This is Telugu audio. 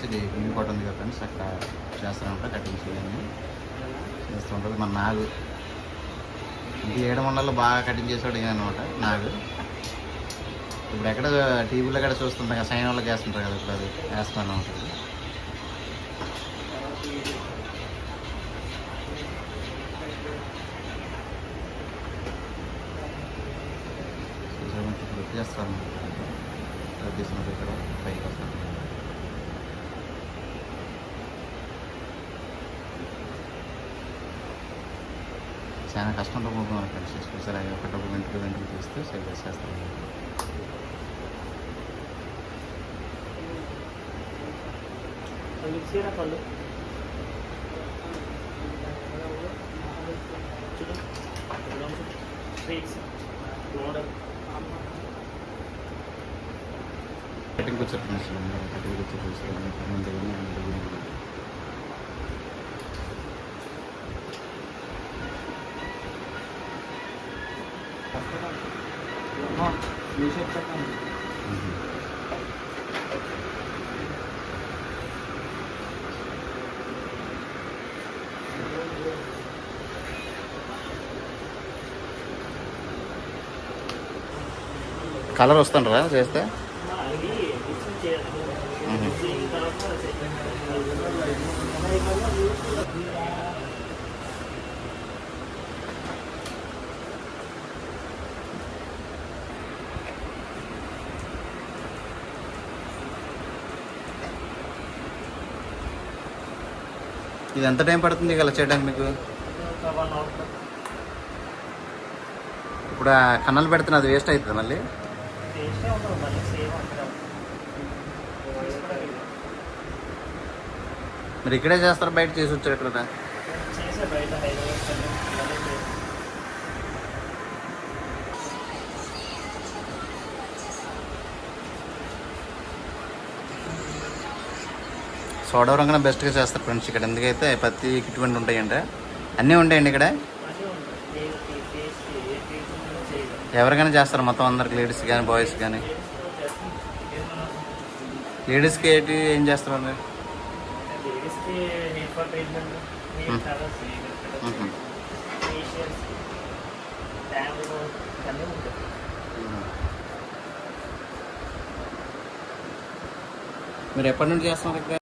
వచ్చేసి ఇది ఇంకోటి ఉంది కదా ఫ్రెండ్స్, అక్కడ చేస్తానంట కటింగ్స్ ఇవన్నీ చేస్తూ ఉంటుంది. మన నాగు ఇంటి 7 బాగా కటింగ్ చేసేవాడు ఇక అనమాట నాగు. ఇప్పుడు ఎక్కడ టీవీలో కూడా చూస్తుంటాం కదా, సైన్ వాళ్ళకి వేస్తుంటారు కదా, ఇప్పుడు అది వేస్తాను ఉంటుంది. ఇప్పుడు చేస్తాను తీసుకున్నది ఇక్కడ పైకి వస్తాను. చాలా కష్టంతో పోతున్నాను ఫ్రెండ్స్, స్పెషల్ ఒకటొక వెంటనే తీస్తే సైడ్ చేస్తాను. కటింగ్ వచ్చారు ఫ్రెండ్స్, కటింగ్ వచ్చి కలర్ వస్తుండ్రా చేస్తే. ఇది ఎంత టైం పడుతుంది ఇలా చేయడానికి మీకు? ఇప్పుడు ఆ కన్నాలు పెడుతున్నా అది వేస్ట్ అవుతుంది మళ్ళీ. మీరు ఇక్కడే చేస్తారు, బయట చేసి వచ్చారు ఇక్కడ? సోడవరం కన్నా బెస్ట్గా చేస్తారు ఫ్రెండ్స్ ఇక్కడ. ఎందుకైతే ప్రతి ఇటువంటి ఉంటాయండి, అన్నీ ఉంటాయండి ఇక్కడ. ఎవరికైనా చేస్తారు మొత్తం అందరికి, లేడీస్ కానీ బాయ్స్ కానీ. లేడీస్కి ఏంటి ఏం చేస్తారు అండి? మీరు ఎప్పటి నుండి చేస్తున్నారు ఇక్కడ?